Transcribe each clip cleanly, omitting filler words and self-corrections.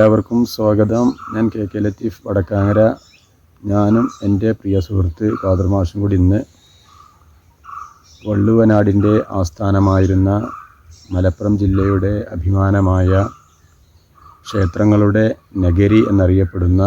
എല്ലാവർക്കും സ്വാഗതം. ഞാൻ കെ ലത്തീഫ് വടക്കാങ്ങര. ഞാനും എൻ്റെ പ്രിയ സുഹൃത്ത് ഖാദർ മാഷും കൂടി ഇന്ന് വള്ളുവനാടിൻ്റെ ആസ്ഥാനമായിരുന്ന മലപ്പുറം ജില്ലയുടെ അഭിമാനമായ ക്ഷേത്രങ്ങളുടെ നഗരി എന്നറിയപ്പെടുന്ന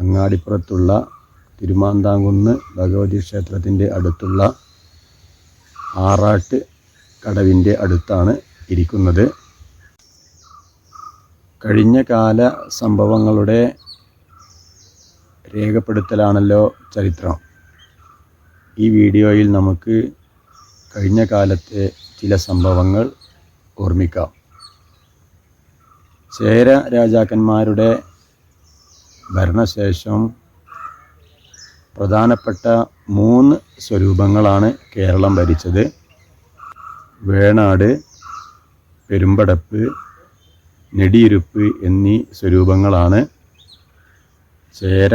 അങ്ങാടിപ്പുറത്തുള്ള തിരുമാന്താംകുന്ന് ഭഗവതി ക്ഷേത്രത്തിൻ്റെ അടുത്തുള്ള ആറാട്ട് കടവിൻ്റെ അടുത്താണ് ഇരിക്കുന്നത്. കഴിഞ്ഞ കാല സംഭവങ്ങളുടെ രേഖപ്പെടുത്തലാണല്ലോ ചരിത്രം. ഈ വീഡിയോയിൽ നമുക്ക് കഴിഞ്ഞ കാലത്തെ ചില സംഭവങ്ങൾ ഓർമ്മിക്കാം. ചേര രാജാക്കന്മാരുടെ ഭരണശേഷം പ്രധാനപ്പെട്ട 3 സ്വരൂപങ്ങളാണ് കേരളം ഭരിച്ചത്. വേണാട്, പെരുമ്പടപ്പ്, നെടിയിരുപ്പ് എന്നീ സ്വരൂപങ്ങളാണ് ചേര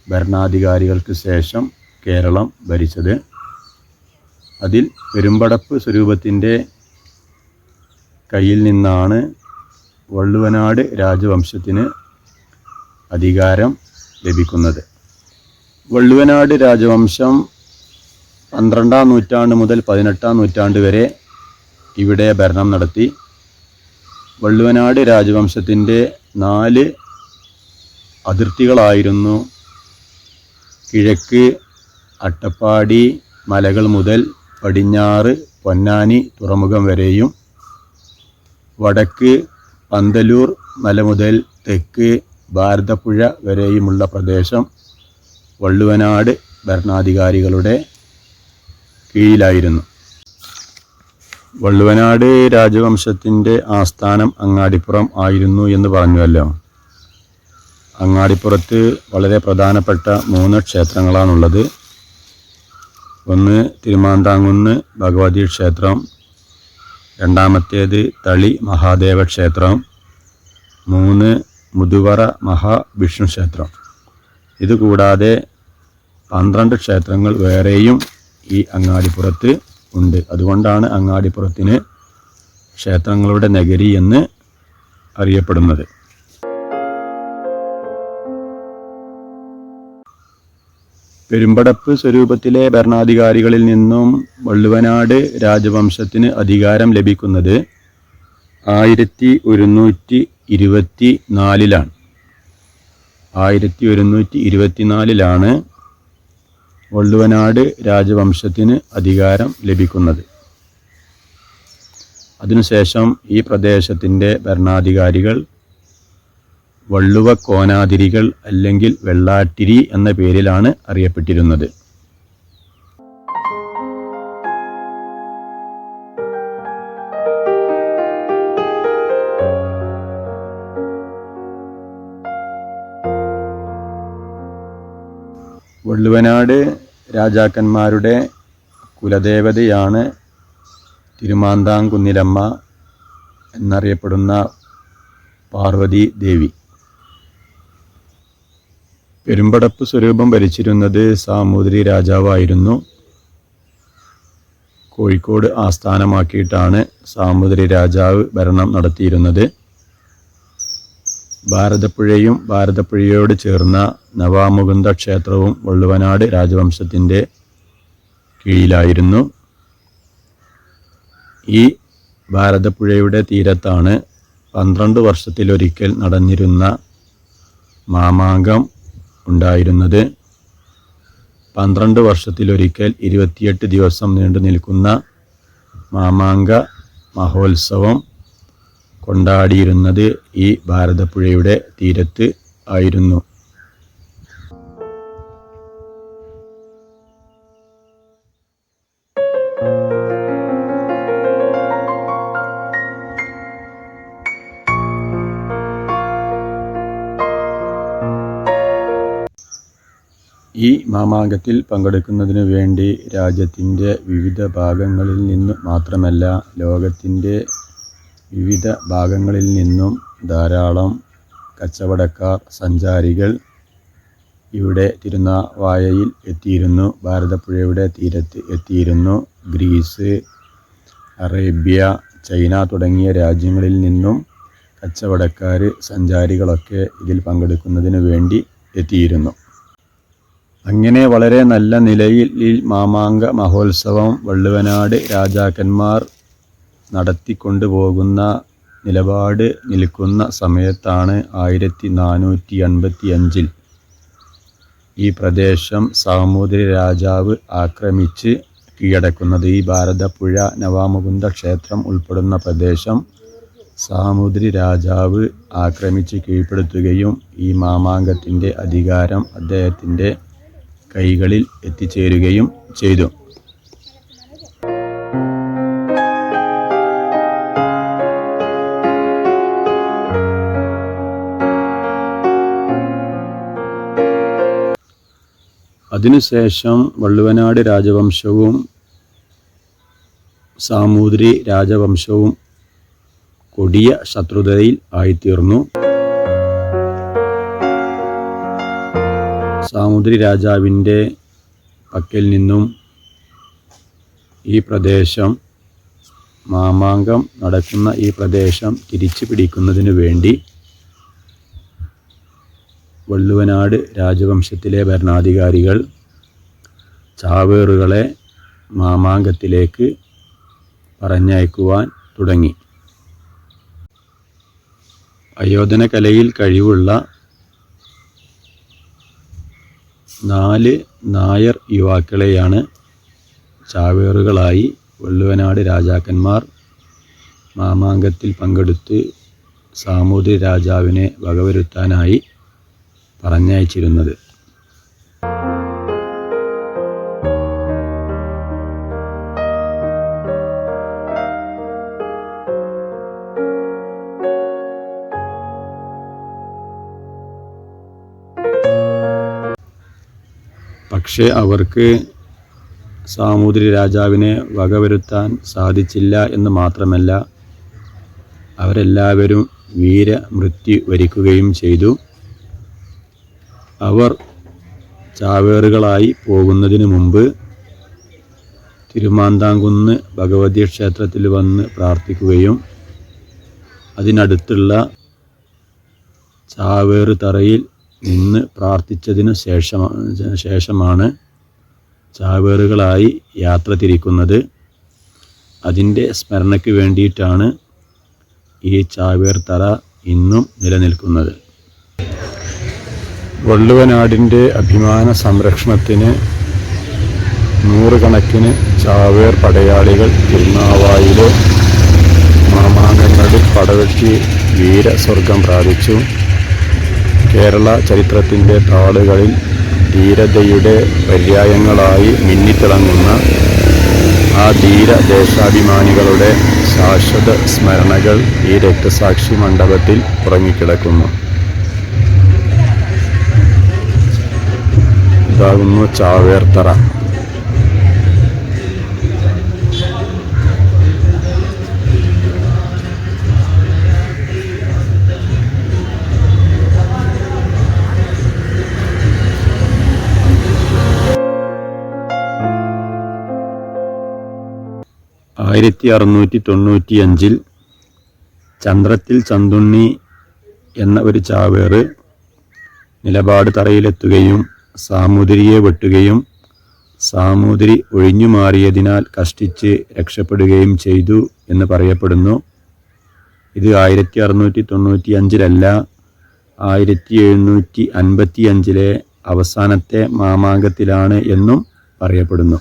ഭരണാധികാരികൾക്ക് ശേഷം കേരളം ഭരിച്ചത്. അതിൽ പെരുമ്പടപ്പ് സ്വരൂപത്തിൻ്റെ കയ്യിൽ നിന്നാണ് വള്ളുവനാട് രാജവംശത്തിന് അധികാരം ലഭിക്കുന്നത്. വള്ളുവനാട് രാജവംശം 12-ാം നൂറ്റാണ്ട് മുതൽ 18-ാം നൂറ്റാണ്ട് വരെ ഇവിടെ ഭരണം നടത്തി. വള്ളുവനാട് രാജവംശത്തിൻ്റെ 4 അതിർത്തികളായിരുന്നു. കിഴക്ക് അട്ടപ്പാടി മലകൾ മുതൽ പടിഞ്ഞാറ് പൊന്നാനി തുറമുഖം വരെയും, വടക്ക് പന്തലൂർ മല മുതൽ തെക്ക് ഭാരതപ്പുഴ വരെയുമുള്ള പ്രദേശം വള്ളുവനാട് ഭരണാധികാരികളുടെ കീഴിലായിരുന്നു. വള്ളുവനാട് രാജവംശത്തിൻ്റെ ആസ്ഥാനം അങ്ങാടിപ്പുറം ആയിരുന്നു എന്ന് പറഞ്ഞുവല്ലോ. അങ്ങാടിപ്പുറത്ത് വളരെ പ്രധാനപ്പെട്ട 3 ക്ഷേത്രങ്ങളാണുള്ളത്. ഒന്ന് തിരുമാന്താംകുന്ന് ഭഗവതി ക്ഷേത്രം, രണ്ടാമത്തേത് തളി മഹാദേവ ക്ഷേത്രം, 3 മുതുവറ മഹാവിഷ്ണു ക്ഷേത്രം. ഇതുകൂടാതെ 12 ക്ഷേത്രങ്ങൾ വേറെയും ഈ അങ്ങാടിപ്പുറത്ത് ഉണ്ട്. അതുകൊണ്ടാണ് അങ്ങാടിപ്പുറത്തിന് ക്ഷേത്രങ്ങളുടെ നഗരി എന്ന് അറിയപ്പെടുന്നത്. പെരുമ്പടപ്പ് സ്വരൂപത്തിലെ ഭരണാധികാരികളിൽ നിന്നും വള്ളുവനാട് രാജവംശത്തിന് അധികാരം ലഭിക്കുന്നത് 1124-ലാണ്. 1124-ലാണ് വള്ളുവനാട് രാജവംശത്തിന് അധികാരം ലഭിക്കുന്നത്. അതിനുശേഷം ഈ പ്രദേശത്തിൻ്റെ ഭരണാധികാരികൾ വള്ളുവ കോനാതിരികൾ അല്ലെങ്കിൽ വെള്ളാട്ടിരി എന്ന പേരിലാണ് അറിയപ്പെട്ടിരുന്നത്. വള്ളുവനാട് രാജാക്കന്മാരുടെ കുലദേവതയാണ് തിരുമാന്താംകുന്നിലമ്മ എന്നറിയപ്പെടുന്ന പാർവതി ദേവി. പെരുമ്പടപ്പ് സ്വരൂപം ഭരിച്ചിരുന്നത് സാമൂതിരി രാജാവായിരുന്നു. കോഴിക്കോട് ആസ്ഥാനമാക്കിയിട്ടാണ് സാമൂതിരി രാജാവ് ഭരണം നടത്തിയിരുന്നത്. ഭാരതപ്പുഴയും ഭാരതപ്പുഴയോട് ചേർന്ന നവാമുകുന്ദ ക്ഷേത്രവും വള്ളുവനാട് രാജവംശത്തിൻ്റെ കീഴിലായിരുന്നു. ഈ ഭാരതപ്പുഴയുടെ തീരത്താണ് 12 വർഷത്തിലൊരിക്കൽ നടന്നിരുന്ന മാമാങ്കം ഉണ്ടായിരുന്നത്. 12 വർഷത്തിലൊരിക്കൽ 28 ദിവസം നീണ്ടു നിൽക്കുന്ന മാമാങ്ക മഹോത്സവം കൊണ്ടാടിയിരുന്നത് ഈ ഭാരതപ്പുഴയുടെ തീരത്ത് ആയിരുന്നു. ഈ മാമാങ്കത്തിൽ പങ്കെടുക്കുന്നതിനു വേണ്ടി രാജ്യത്തിൻ്റെ വിവിധ ഭാഗങ്ങളിൽ നിന്ന് മാത്രമല്ല ലോകത്തിൻ്റെ വിവിധ ഭാഗങ്ങളിൽ നിന്നും ധാരാളം കച്ചവടക്കാർ, സഞ്ചാരികൾ ഇവിടെ തിരുനാവായയിൽ എത്തിയിരുന്നു. ഭാരതപ്പുഴയുടെ തീരത്ത് എത്തിയിരുന്നു. ഗ്രീസ്, അറേബ്യ, ചൈന തുടങ്ങിയ രാജ്യങ്ങളിൽ നിന്നും കച്ചവടക്കാർ, സഞ്ചാരികളൊക്കെ ഇതിൽ പങ്കെടുക്കുന്നതിന് വേണ്ടി എത്തിയിരുന്നു. അങ്ങനെ വളരെ നല്ല നിലയിൽ ഈ മാമാങ്ക മഹോത്സവം വള്ളുവനാട് രാജാക്കന്മാർ നടത്തിക്കൊണ്ടുപോകുന്ന നിലപാട് നിൽക്കുന്ന സമയത്താണ് 1485 ഈ പ്രദേശം സാമൂതിരി രാജാവ് ആക്രമിച്ച് കീഴടക്കുന്നത്. ഈ ഭാരതപ്പുഴ നവാമുകുന്ദ ക്ഷേത്രം ഉൾപ്പെടുന്ന പ്രദേശം സാമൂതിരി രാജാവ് ആക്രമിച്ച് കീഴ്പ്പെടുത്തുകയും ഈ മാമാങ്കത്തിൻ്റെ അധികാരം അദ്ദേഹത്തിൻ്റെ കൈകളിൽ എത്തിച്ചേരുകയും ചെയ്തു. അതിനുശേഷം വള്ളുവനാട് രാജവംശവും സാമൂതിരി രാജവംശവും കൊടിയ ശത്രുതയിൽ ആയിത്തീർന്നു. സാമൂതിരി രാജാവിൻ്റെ പക്കൽ നിന്നും ഈ പ്രദേശം, മാമാങ്കം നടക്കുന്ന ഈ പ്രദേശം തിരിച്ചു പിടിക്കുന്നതിനു വേണ്ടി വള്ളുവനാട് രാജവംശത്തിലെ ഭരണാധികാരികൾ ചാവേറുകളെ മാമാങ്കത്തിലേക്ക് പറഞ്ഞയക്കുവാൻ തുടങ്ങി. ആയോധന കലയിൽ കഴിവുള്ള 4 നായർ യുവാക്കളെയാണ് ചാവേറുകളായി വള്ളുവനാട് രാജാക്കന്മാർ മാമാങ്കത്തിൽ പങ്കെടുത്ത് സാമൂതിരി രാജാവിനെ വകവരുത്താനായി പറഞ്ഞയച്ചിരുന്നത്. പക്ഷേ അവർക്ക് സാമൂതിരി രാജാവിനെ വകവരുത്താൻ സാധിച്ചില്ല എന്ന് മാത്രമല്ല, അവരെല്ലാവരും വീരമൃത്യു വരിക്കുകയും ചെയ്തു. അവർ ചാവേറുകളായി പോകുന്നതിന് മുമ്പ് തിരുമാന്താംകുന്ന് ഭഗവതി ക്ഷേത്രത്തിൽ വന്ന് പ്രാർത്ഥിക്കുകയും അതിനടുത്തുള്ള ചാവേറ് തറയിൽ നിന്ന് പ്രാർത്ഥിച്ചതിനു ശേഷമാണ് ചാവേറുകളായി യാത്ര തിരിക്കുന്നത്. അതിൻ്റെ സ്മരണയ്ക്ക് വേണ്ടിയിട്ടാണ് ഈ ചാവേർ തറ ഇന്നും നിലനിൽക്കുന്നത്. വള്ളുവനാടിൻ്റെ അഭിമാന സംരക്ഷണത്തിന് നൂറുകണക്കിന് ചാവേർ പടയാളികൾ തിരുനാവായിലെ മാമാങ്കങ്ങളിൽ പടവെട്ടി വീരസ്വർഗം പ്രാപിച്ചു. കേരള ചരിത്രത്തിൻ്റെ താളുകളിൽ ധീരതയുടെ പര്യായങ്ങളായി മിന്നിത്തിളങ്ങുന്ന ആ ധീരദേശാഭിമാനികളുടെ ശാശ്വത സ്മരണകൾ ഈ രക്തസാക്ഷി മണ്ഡപത്തിൽ ഉറങ്ങിക്കിടക്കുന്നു. ഇതാകുന്നു ചാവേർത്തറ. ആയിരത്തി 695 ചന്ദ്രത്തിൽ ചന്തുണ്ണി എന്ന ഒരു ചാവേറ് നിലപാട് തറയിലെത്തുകയും സാമൂതിരിയെ വെട്ടുകയും സാമൂതിരി ഒഴിഞ്ഞുമാറിയതിനാൽ കഷ്ടിച്ച് രക്ഷപ്പെടുകയും ചെയ്തു എന്ന് പറയപ്പെടുന്നു. ഇത് 1695 1755 അവസാനത്തെ മാമാങ്കത്തിലാണ് എന്നും പറയപ്പെടുന്നു.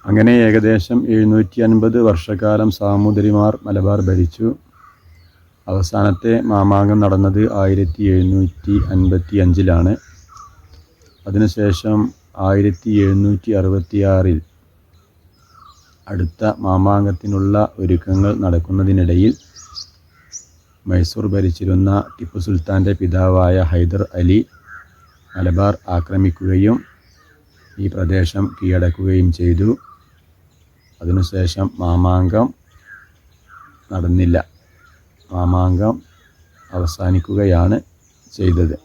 അങ്ങനെ ഏകദേശം 750 വർഷക്കാലം സാമൂതിരിമാർ മലബാർ ഭരിച്ചു. അവസാനത്തെ മാമാങ്കം നടന്നത് 1755 അതിനുശേഷം 1766 അടുത്ത മാമാങ്കത്തിനുള്ള ഒരുക്കങ്ങൾ നടക്കുന്നതിനിടയിൽ മൈസൂർ ഭരിച്ചിരുന്ന ടിപ്പു സുൽത്താൻ്റെ പിതാവായ ഹൈദർ അലി മലബാർ ആക്രമിക്കുകയും ഈ പ്രദേശം കീഴടക്കുകയും ചെയ്തു. അതിനുശേഷം മാമാങ്കം നടന്നില്ല. മാമാങ്കം അവസാനിക്കുകയാണ് ചെയ്തത്.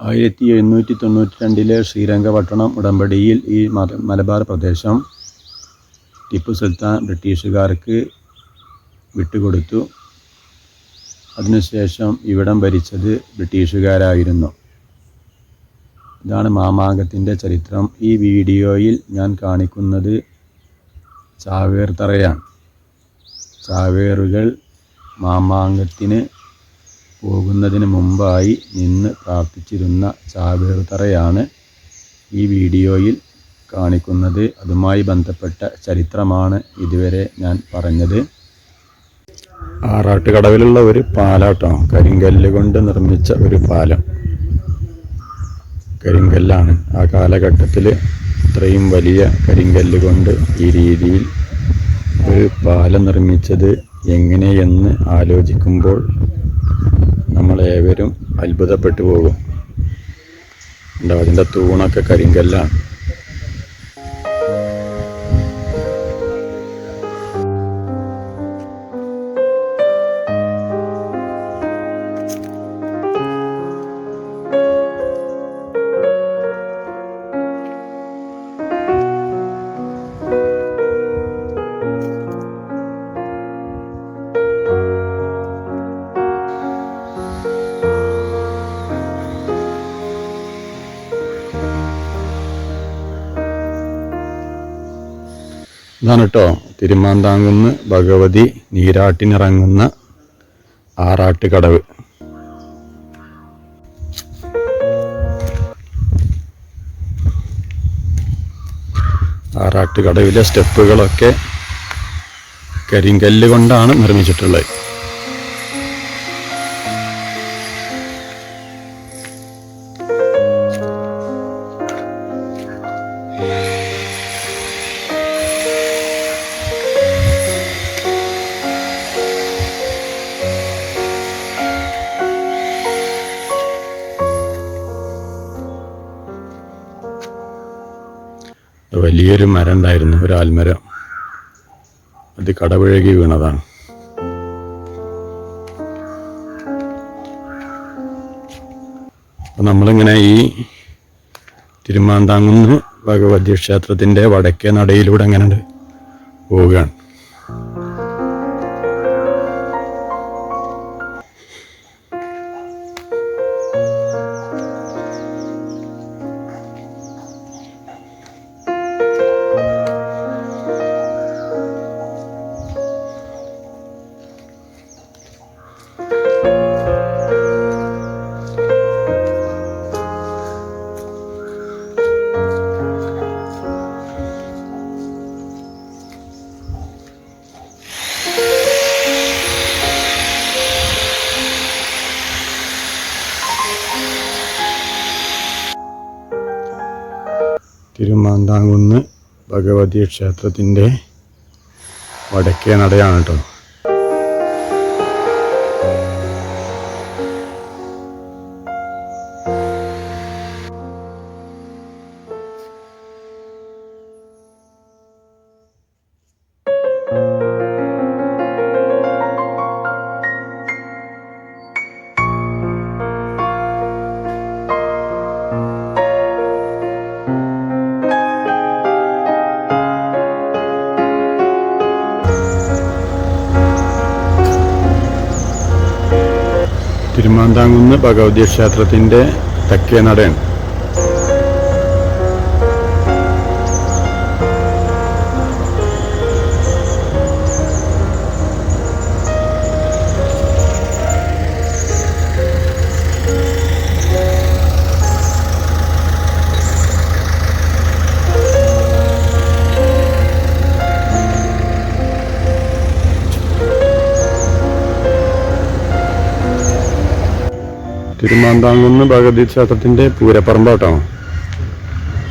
1792 ശ്രീരംഗപട്ടണം ഉടമ്പടിയിൽ ഈ മലബാർ പ്രദേശം ടിപ്പു സുൽത്താൻ ബ്രിട്ടീഷുകാർക്ക് വിട്ടുകൊടുത്തു. അതിനുശേഷം ഇവിടം ഭരിച്ചത് ബ്രിട്ടീഷുകാരായിരുന്നു. ഇതാണ് മാമാങ്കത്തിൻ്റെ ചരിത്രം. ഈ വീഡിയോയിൽ ഞാൻ കാണിക്കുന്നത് ചാവേർ തറയാണ്. ചാവേറുകൾ മാമാങ്കത്തിന് പോകുന്നതിന് മുമ്പായി നിന്ന് പ്രാർത്ഥിച്ചിരുന്ന ചാവേർ തറയാണ് ഈ വീഡിയോയിൽ കാണിക്കുന്നത്. അതുമായി ബന്ധപ്പെട്ട ചരിത്രമാണ് ഇതുവരെ ഞാൻ പറഞ്ഞത്. ആറാട്ടുകടവിലുള്ള ഒരു പാലാട്ടോ, കരിങ്കല്ല് കൊണ്ട് നിർമ്മിച്ച ഒരു പാലം. കരിങ്കല്ലാണ്. ആ കാലഘട്ടത്തിൽ ഇത്രയും വലിയ കരിങ്കല്ല് കൊണ്ട് ഈ രീതിയിൽ ഒരു പാലം നിർമ്മിച്ചത് എങ്ങനെയെന്ന് ആലോചിക്കുമ്പോൾ നമ്മളേവരും അത്ഭുതപ്പെട്ടു പോകും. അതിൻ്റെ തൂണൊക്കെ കരിങ്കല്ലാണ്. ഇതാണ് കേട്ടോ തിരുമാന്താംകുന്ന് ഭഗവതി നീരാട്ടിനിറങ്ങുന്ന ആറാട്ടുകടവ്. ആറാട്ടുകടവിലെ സ്റ്റെപ്പുകളൊക്കെ കരിങ്കല്ല് കൊണ്ടാണ് നിർമ്മിച്ചിട്ടുള്ളത്. വലിയൊരു മരം ഉണ്ടായിരുന്നു, ഒരു ആൽമരം. അത് കടപുഴകി വീണതാണ്. അപ്പം നമ്മളിങ്ങനെ ഈ തിരുമാന്താംകുന്ന് ഭഗവതി ക്ഷേത്രത്തിൻ്റെ വടക്കേ നടയിലൂടെ അങ്ങനെ പോവുകയാണ്. തിരുമാന്താംകുന്ന് ഭഗവതി ക്ഷേത്രത്തിൻ്റെ വടക്കേ നടയാണ് കേട്ടോ. തിരുമാന്താംകുന്ന് ഭഗവതി ക്ഷേത്രത്തിൻ്റെ തെക്കേ നടയാണ്. തിരുമാന്താംകുന്ന് ഭഗവതി ക്ഷേത്രത്തിൻ്റെ പൂരപ്പറമ്പാട്ടോ.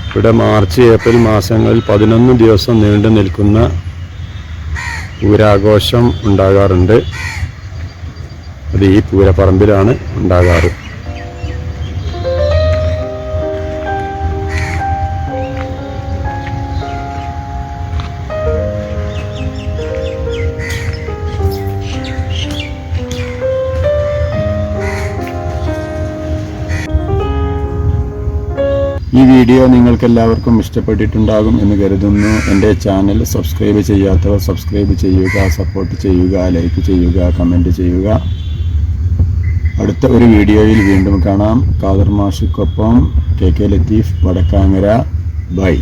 ഇവിടെ മാർച്ച് ഏപ്രിൽ മാസങ്ങളിൽ 11 ദിവസം നീണ്ടു നിൽക്കുന്ന പൂരാഘോഷം ഉണ്ടാകാറുണ്ട്. അത് ഈ പൂരപ്പറമ്പിലാണ് ഉണ്ടാകാറ്. ഈ വീഡിയോ നിങ്ങൾക്കെല്ലാവർക്കും ഇഷ്ടപ്പെട്ടിട്ടുണ്ടാകും എന്ന് കരുതുന്നു. എൻ്റെ ചാനൽ സബ്സ്ക്രൈബ് ചെയ്യാത്തവർ സബ്സ്ക്രൈബ് ചെയ്യുക, സപ്പോർട്ട് ചെയ്യുക, ലൈക്ക് ചെയ്യുക, കമൻറ്റ് ചെയ്യുക. അടുത്ത ഒരു വീഡിയോയിൽ വീണ്ടും കാണാം. ഖാദർ മാഷിക്കൊപ്പം KK ലത്തീഫ്, വടക്കാങ്ങര. ബൈ.